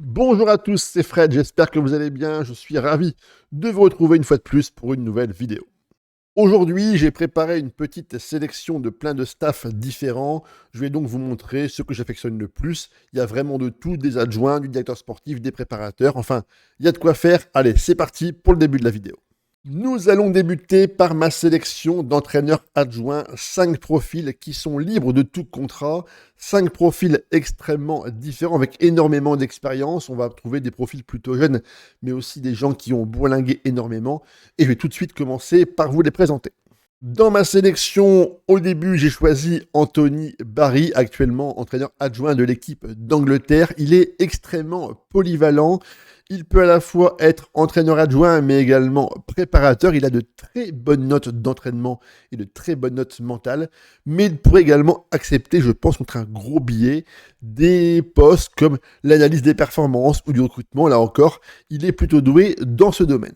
Bonjour à tous, c'est Fred, j'espère que vous allez bien. Je suis ravi de vous retrouver une fois de plus pour une nouvelle vidéo. Aujourd'hui, j'ai préparé une petite sélection de plein de staffs différents. Je vais donc vous montrer ce que j'affectionne le plus. Il y a vraiment de tout, des adjoints, du directeur sportif, des préparateurs. Enfin, il y a de quoi faire. Allez, c'est parti pour le début de la vidéo. Nous allons débuter par ma sélection d'entraîneurs adjoints, 5 profils qui sont libres de tout contrat, 5 profils extrêmement différents avec énormément d'expérience. On va trouver des profils plutôt jeunes, mais aussi des gens qui ont bourlingué énormément. Et je vais tout de suite commencer par vous les présenter. Dans ma sélection, au début, j'ai choisi Anthony Barry, actuellement entraîneur adjoint de l'équipe d'Angleterre. Il est extrêmement polyvalent. Il peut à la fois être entraîneur adjoint, mais également préparateur. Il a de très bonnes notes d'entraînement et de très bonnes notes mentales. Mais il pourrait également accepter, je pense, contre un gros billet, des postes comme l'analyse des performances ou du recrutement. Là encore, il est plutôt doué dans ce domaine.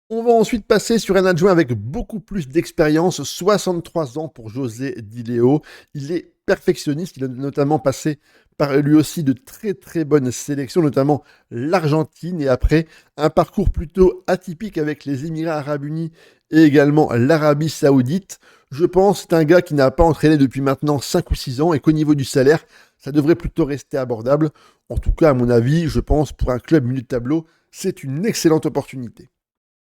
On va ensuite passer sur un adjoint avec beaucoup plus d'expérience, 63 ans pour José Di Leo. Il est perfectionniste, il a notamment passé par lui aussi de très très bonnes sélections, notamment l'Argentine et après un parcours plutôt atypique avec les Émirats Arabes Unis et également l'Arabie Saoudite. Je pense que c'est un gars qui n'a pas entraîné depuis maintenant 5 ou 6 ans et qu'au niveau du salaire, ça devrait plutôt rester abordable. En tout cas, à mon avis, je pense pour un club milieu de tableau, c'est une excellente opportunité.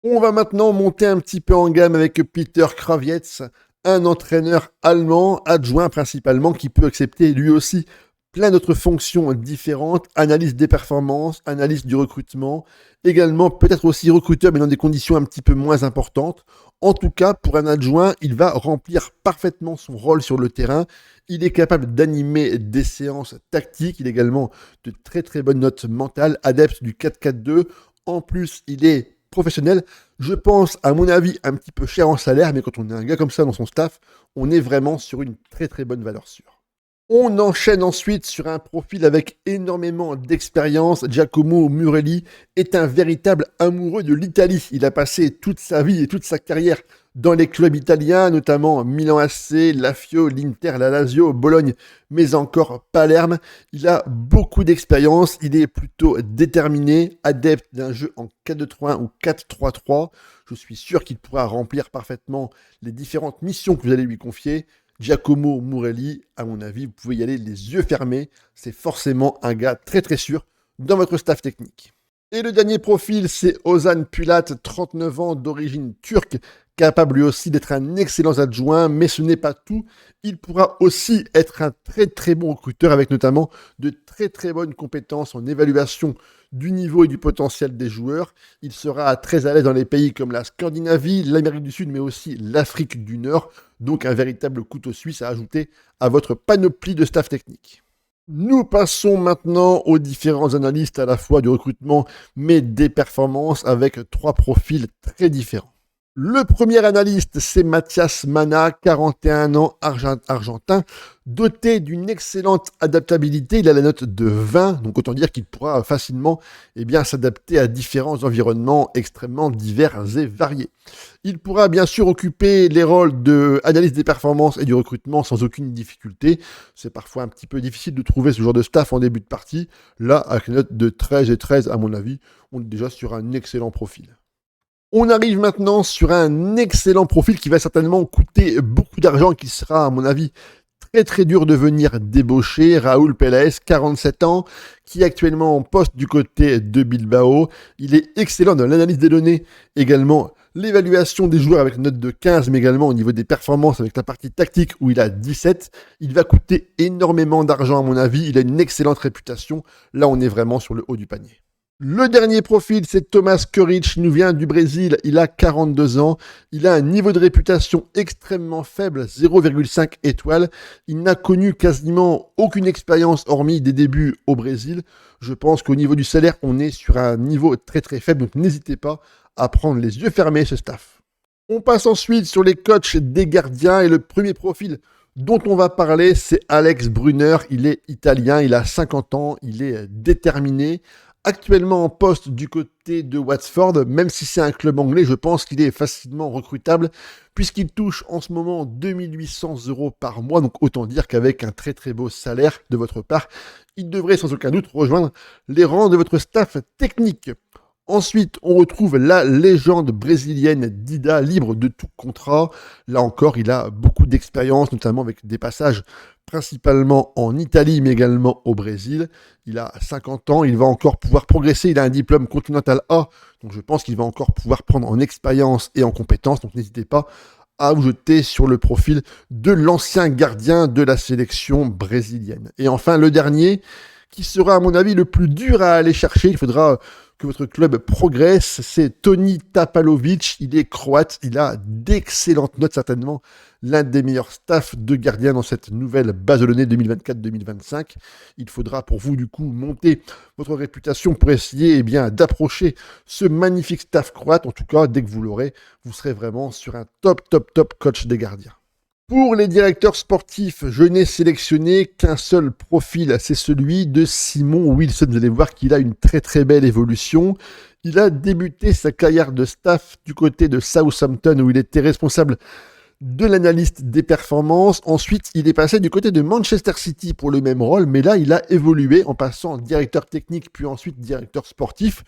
On va maintenant monter un petit peu en gamme avec Peter Krawietz, un entraîneur allemand, adjoint principalement, qui peut accepter lui aussi plein d'autres fonctions différentes, analyse des performances, analyse du recrutement, également peut-être aussi recruteur mais dans des conditions un petit peu moins importantes. En tout cas, pour un adjoint, il va remplir parfaitement son rôle sur le terrain. Il est capable d'animer des séances tactiques, il a également de très très bonnes notes mentales, adepte du 4-4-2. En plus, il est professionnel, je pense, à mon avis, un petit peu cher en salaire, mais quand on a un gars comme ça dans son staff, on est vraiment sur une très très bonne valeur sûre. On enchaîne ensuite sur un profil avec énormément d'expérience. Giacomo Murelli est un véritable amoureux de l'Italie. Il a passé toute sa vie et toute sa carrière dans les clubs italiens, notamment Milan AC, Lazio, l'Inter, la Lazio, Bologne, mais encore Palerme. Il a beaucoup d'expérience, il est plutôt déterminé, adepte d'un jeu en 4-2-3-1 ou 4-3-3. Je suis sûr qu'il pourra remplir parfaitement les différentes missions que vous allez lui confier. Giacomo Murelli, à mon avis, vous pouvez y aller les yeux fermés. C'est forcément un gars très très sûr dans votre staff technique. Et le dernier profil, c'est Ozan Pulat, 39 ans, d'origine turque, capable lui aussi d'être un excellent adjoint, mais ce n'est pas tout. Il pourra aussi être un très très bon recruteur avec notamment de très très bonnes compétences en évaluation du niveau et du potentiel des joueurs. Il sera très à l'aise dans les pays comme la Scandinavie, l'Amérique du Sud, mais aussi l'Afrique du Nord. Donc un véritable couteau suisse à ajouter à votre panoplie de staff technique. Nous passons maintenant aux différents analystes à la fois du recrutement mais des performances avec 3 profils très différents. Le premier analyste, c'est Mathias Mana, 41 ans, argentin, doté d'une excellente adaptabilité. Il a la note de 20, donc autant dire qu'il pourra facilement s'adapter à différents environnements extrêmement divers et variés. Il pourra bien sûr occuper les rôles d'analyse des performances et du recrutement sans aucune difficulté. C'est parfois un petit peu difficile de trouver ce genre de staff en début de partie. Là, avec la note de 13 et 13, à mon avis, on est déjà sur un excellent profil. On arrive maintenant sur un excellent profil qui va certainement coûter beaucoup d'argent, qui sera, à mon avis, très très dur de venir débaucher. Raúl Pérez, 47 ans, qui est actuellement en poste du côté de Bilbao. Il est excellent dans l'analyse des données, également l'évaluation des joueurs avec une note de 15, mais également au niveau des performances avec la partie tactique où il a 17. Il va coûter énormément d'argent à mon avis. Il a une excellente réputation. Là, on est vraiment sur le haut du panier. Le dernier profil, c'est Thomas Kuric, il nous vient du Brésil, il a 42 ans, il a un niveau de réputation extrêmement faible, 0,5 étoiles, il n'a connu quasiment aucune expérience hormis des débuts au Brésil. Je pense qu'au niveau du salaire, on est sur un niveau très très faible, donc n'hésitez pas à prendre les yeux fermés ce staff. On passe ensuite sur les coachs des gardiens et le premier profil dont on va parler, c'est Alex Brunner, il est italien, il a 50 ans, il est déterminé. actuellement en poste du côté de Watford. Même si c'est un club anglais, je pense qu'il est facilement recrutable puisqu'il touche en ce moment 2800 € par mois. Donc autant dire qu'avec un très très beau salaire de votre part, il devrait sans aucun doute rejoindre les rangs de votre staff technique. Ensuite, on retrouve la légende brésilienne Dida, libre de tout contrat. Là encore, il a beaucoup d'expérience, notamment avec des passages principalement en Italie, mais également au Brésil. Il a 50 ans, il va encore pouvoir progresser. Il a un diplôme Continental A, donc je pense qu'il va encore pouvoir prendre en expérience et en compétences. Donc n'hésitez pas à vous jeter sur le profil de l'ancien gardien de la sélection brésilienne. Et enfin, le dernier, qui sera à mon avis le plus dur à aller chercher, il faudra que votre club progresse, c'est Toni Tapalovic, il est croate, il a d'excellentes notes, certainement l'un des meilleurs staffs de gardiens dans cette nouvelle base de données 2024-2025. Il faudra pour vous du coup monter votre réputation pour essayer d'approcher ce magnifique staff croate. En tout cas, dès que vous l'aurez, vous serez vraiment sur un top coach des gardiens. Pour les directeurs sportifs, je n'ai sélectionné qu'un seul profil, c'est celui de Simon Wilson. Vous allez voir qu'il a une très très belle évolution. Il a débuté sa carrière de staff du côté de Southampton où il était responsable de l'analyste des performances. Ensuite, il est passé du côté de Manchester City pour le même rôle, mais là, il a évolué en passant directeur technique puis ensuite directeur sportif.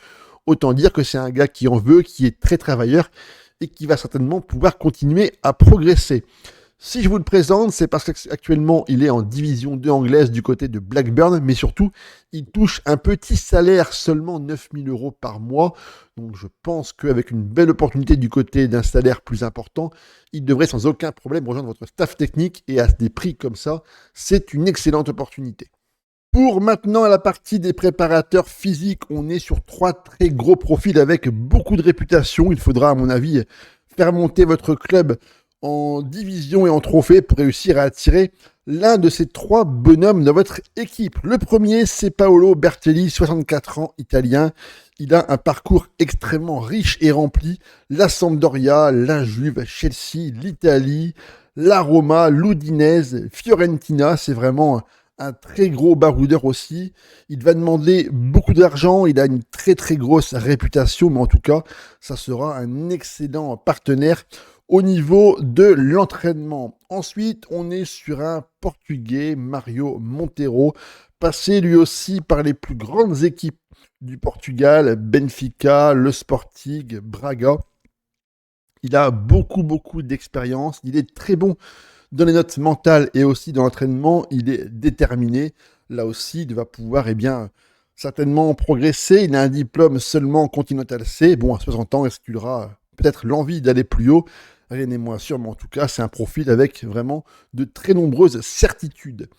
Autant dire que c'est un gars qui en veut, qui est très travailleur et qui va certainement pouvoir continuer à progresser. Si je vous le présente, c'est parce qu'actuellement, il est en division 2 anglaise du côté de Blackburn, mais surtout, il touche un petit salaire, seulement 9 000 € par mois. Donc je pense qu'avec une belle opportunité du côté d'un salaire plus important, il devrait sans aucun problème rejoindre votre staff technique et à des prix comme ça, c'est une excellente opportunité. Pour maintenant la partie des préparateurs physiques, on est sur 3 très gros profils avec beaucoup de réputation. Il faudra à mon avis faire monter votre club en division et en trophée pour réussir à attirer l'un de ces 3 bonhommes dans votre équipe. Le premier, c'est Paolo Bertelli, 64 ans, italien. Il a un parcours extrêmement riche et rempli. La Sampdoria, la Juve, Chelsea, l'Italie, la Roma, l'Udinese, Fiorentina. C'est vraiment un très gros baroudeur aussi. Il va demander beaucoup d'argent. Il a une très très grosse réputation, mais en tout cas, ça sera un excellent partenaire au niveau de l'entraînement. Ensuite, on est sur un Portugais, Mario Monteiro, passé lui aussi par les plus grandes équipes du Portugal, Benfica, le Sporting, Braga. Il a beaucoup d'expérience. Il est très bon dans les notes mentales et aussi dans l'entraînement. Il est déterminé. Là aussi, il va pouvoir certainement progresser. Il a un diplôme seulement Continental C. Bon, à 60 ans, est-ce qu'il aura peut-être l'envie d'aller plus haut? Rien n'est moins sûr, mais en tout cas, c'est un profil avec vraiment de très nombreuses certitudes.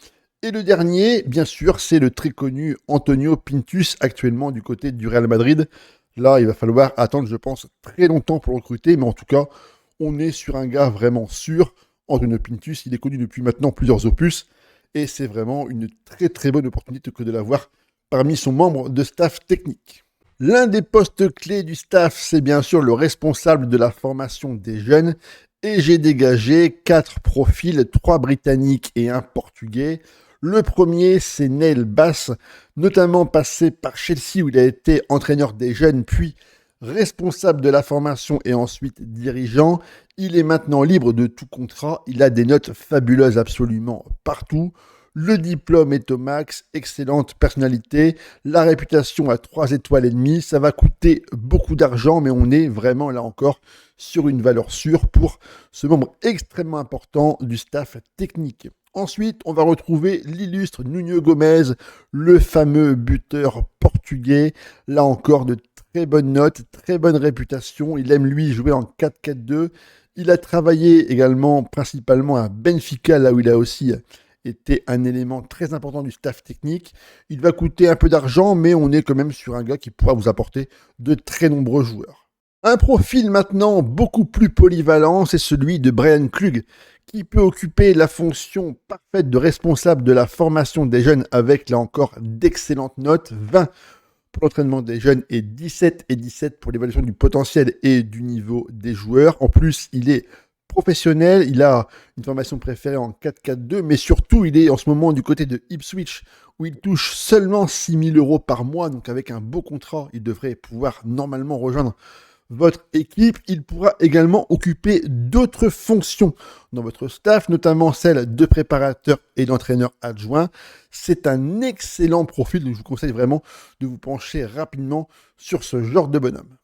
Et le dernier, bien sûr, c'est le très connu Antonio Pintus, actuellement du côté du Real Madrid. Là, il va falloir attendre, je pense, très longtemps pour le recruter, mais en tout cas, on est sur un gars vraiment sûr. Antonio Pintus, il est connu depuis maintenant plusieurs opus, et c'est vraiment une très très bonne opportunité que de l'avoir parmi son membre de staff technique. L'un des postes clés du staff, c'est bien sûr le responsable de la formation des jeunes. Et j'ai dégagé 4 profils, 3 britanniques et 1 portugais. Le premier, c'est Neil Bass, notamment passé par Chelsea où il a été entraîneur des jeunes, puis responsable de la formation et ensuite dirigeant. Il est maintenant libre de tout contrat. Il a des notes fabuleuses absolument partout. Le diplôme est au max, excellente personnalité, la réputation à 3 étoiles et demie, ça va coûter beaucoup d'argent, mais on est vraiment là encore sur une valeur sûre pour ce membre extrêmement important du staff technique. Ensuite, on va retrouver l'illustre Nuno Gomes, le fameux buteur portugais, là encore de très bonnes notes, très bonne réputation, il aime lui jouer en 4-4-2, il a travaillé également principalement à Benfica, là où il a aussi était un élément très important du staff technique. Il va coûter un peu d'argent, mais on est quand même sur un gars qui pourra vous apporter de très nombreux joueurs. Un profil maintenant beaucoup plus polyvalent, c'est celui de Brian Klug, qui peut occuper la fonction parfaite de responsable de la formation des jeunes avec, là encore, d'excellentes notes, 20 pour l'entraînement des jeunes et 17 pour l'évaluation du potentiel et du niveau des joueurs. En plus, il est professionnel, il a une formation préférée en 4-4-2, mais surtout il est en ce moment du côté de Ipswich où il touche seulement 6 000 € par mois, donc avec un beau contrat, il devrait pouvoir normalement rejoindre votre équipe. Il pourra également occuper d'autres fonctions dans votre staff, notamment celle de préparateur et d'entraîneur adjoint. C'est un excellent profil, donc je vous conseille vraiment de vous pencher rapidement sur ce genre de bonhomme.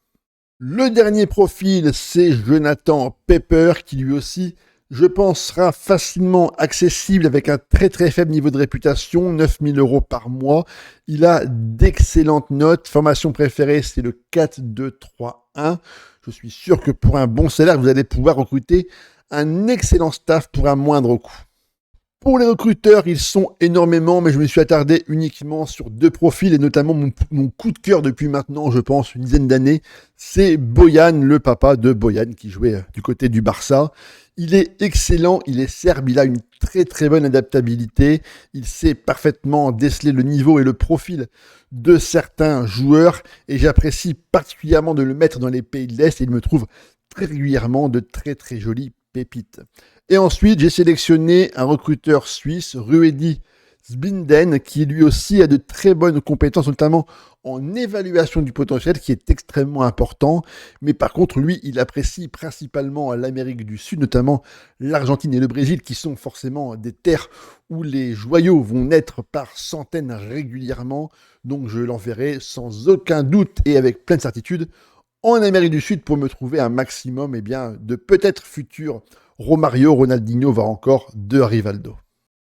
Le dernier profil, c'est Jonathan Pepper, qui lui aussi, je pense, sera facilement accessible avec un très très faible niveau de réputation, 9 000 € par mois. Il a d'excellentes notes. Formation préférée, c'est le 4-2-3-1. Je suis sûr que pour un bon salaire, vous allez pouvoir recruter un excellent staff pour un moindre coût. Pour les recruteurs, ils sont énormément, mais je me suis attardé uniquement sur 2 profils, et notamment mon coup de cœur depuis maintenant, je pense, une dizaine d'années, c'est Bojan, le papa de Bojan, qui jouait du côté du Barça. Il est excellent, il est serbe, il a une très très bonne adaptabilité, il sait parfaitement déceler le niveau et le profil de certains joueurs, et j'apprécie particulièrement de le mettre dans les pays de l'Est, et il me trouve très régulièrement de très très jolies pépites. Et ensuite, j'ai sélectionné un recruteur suisse, Ruedi Zbinden, qui lui aussi a de très bonnes compétences, notamment en évaluation du potentiel, qui est extrêmement important. Mais par contre, lui, il apprécie principalement l'Amérique du Sud, notamment l'Argentine et le Brésil, qui sont forcément des terres où les joyaux vont naître par centaines régulièrement. Donc je l'enverrai sans aucun doute et avec pleine certitude en Amérique du Sud pour me trouver un maximum de peut-être futurs Romario, Ronaldinho, voire encore de Rivaldo.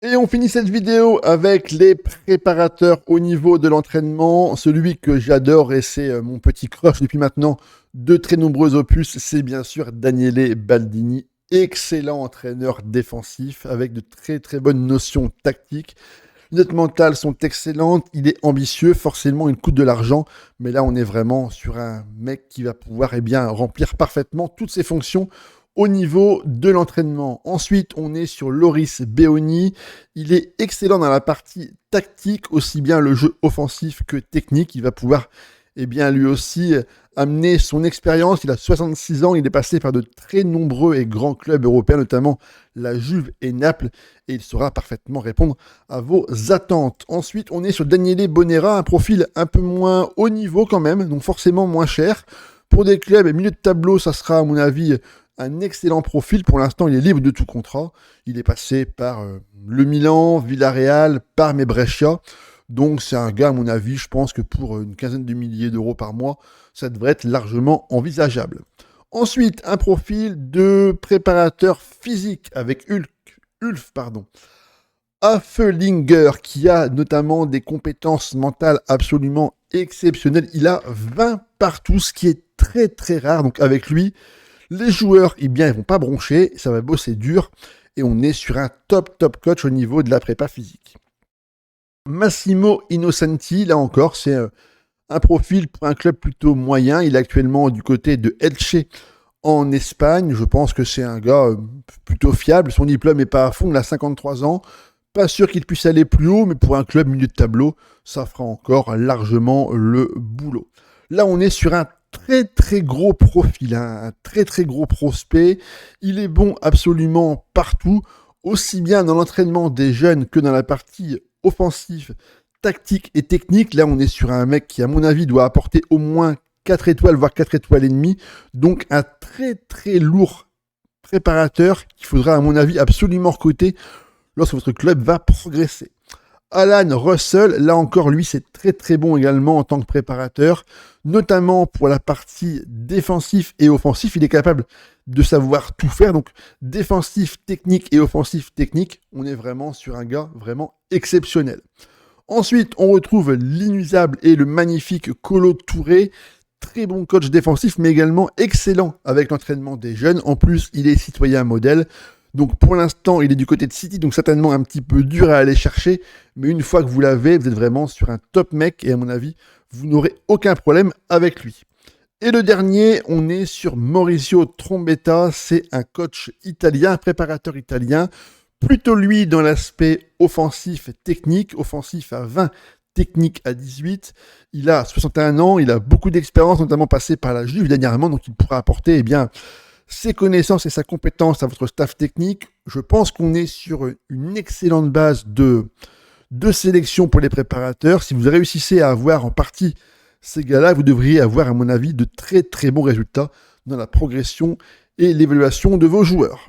Et on finit cette vidéo avec les préparateurs au niveau de l'entraînement. Celui que j'adore et c'est mon petit crush depuis maintenant de très nombreux opus, c'est bien sûr Daniele Baldini, excellent entraîneur défensif avec de très très bonnes notions tactiques. Les notes mentales sont excellentes, il est ambitieux, forcément il coûte de l'argent, mais là on est vraiment sur un mec qui va pouvoir remplir parfaitement toutes ses fonctions au niveau de l'entraînement. Ensuite, on est sur Loris Beoni. Il est excellent dans la partie tactique, aussi bien le jeu offensif que technique. Il va pouvoir lui aussi amener son expérience. Il a 66 ans, il est passé par de très nombreux et grands clubs européens, notamment la Juve et Naples, et il saura parfaitement répondre à vos attentes. Ensuite, on est sur Daniele Bonera, un profil un peu moins haut niveau quand même, donc forcément moins cher. Pour des clubs et milieu de tableau, ça sera à mon avis un excellent profil. Pour l'instant, il est libre de tout contrat. Il est passé par le Milan, Villarreal, Parme et Brescia. Donc c'est un gars, à mon avis, je pense que pour une quinzaine de milliers d'euros par mois, ça devrait être largement envisageable. Ensuite, un profil de préparateur physique avec Ulf, Affelinger, qui a notamment des compétences mentales absolument exceptionnelles. Il a 20 partout, ce qui est très très rare. Donc avec lui, les joueurs, ils vont pas broncher, ça va bosser dur, et on est sur un top coach au niveau de la prépa physique. Massimo Innocenti, là encore, c'est un profil pour un club plutôt moyen. Il est actuellement du côté de Elche en Espagne. Je pense que c'est un gars plutôt fiable. Son diplôme n'est pas à fond, il a 53 ans. Pas sûr qu'il puisse aller plus haut, mais pour un club milieu de tableau, ça fera encore largement le boulot. Là, on est sur un très très gros profil, un très très gros prospect. Il est bon absolument partout, aussi bien dans l'entraînement des jeunes que dans la partie offensive, tactique et technique. Là, on est sur un mec qui, à mon avis, doit apporter au moins 4 étoiles, voire 4 étoiles et demie. Donc, un très très lourd préparateur qu'il faudra, à mon avis, absolument recruter lorsque votre club va progresser. Alan Russell, là encore, lui, c'est très très bon également en tant que préparateur, notamment pour la partie défensif et offensif. Il est capable de savoir tout faire, donc défensif, technique et offensif, technique. On est vraiment sur un gars vraiment exceptionnel. Ensuite, on retrouve l'inusable et le magnifique Kolo Touré, très bon coach défensif, mais également excellent avec l'entraînement des jeunes. En plus, il est citoyen modèle. Donc pour l'instant, il est du côté de City, donc certainement un petit peu dur à aller chercher. Mais une fois que vous l'avez, vous êtes vraiment sur un top mec. Et à mon avis, vous n'aurez aucun problème avec lui. Et le dernier, on est sur Mauricio Trombetta. C'est un coach italien, un préparateur italien. Plutôt lui dans l'aspect offensif et technique. Offensif à 20, technique à 18. Il a 61 ans, il a beaucoup d'expérience, notamment passé par la Juve dernièrement. Donc il pourra apporter ses connaissances et sa compétence à votre staff technique. Je pense qu'on est sur une excellente base de de sélection pour les préparateurs. Si vous réussissez à avoir en partie ces gars-là, vous devriez avoir, à mon avis, de très très bons résultats dans la progression et l'évaluation de vos joueurs.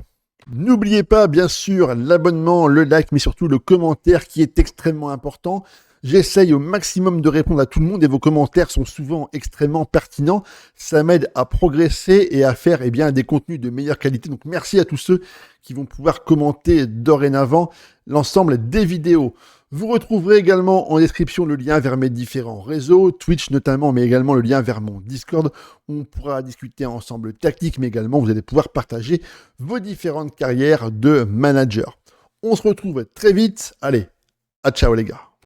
N'oubliez pas, bien sûr, l'abonnement, le like, mais surtout le commentaire qui est extrêmement important. J'essaye au maximum de répondre à tout le monde et vos commentaires sont souvent extrêmement pertinents. Ça m'aide à progresser et à faire des contenus de meilleure qualité. Donc merci à tous ceux qui vont pouvoir commenter dorénavant l'ensemble des vidéos. Vous retrouverez également en description le lien vers mes différents réseaux, Twitch notamment, mais également le lien vers mon Discord. On pourra discuter ensemble tactique, mais également vous allez pouvoir partager vos différentes carrières de manager. On se retrouve très vite. Allez, à ciao les gars.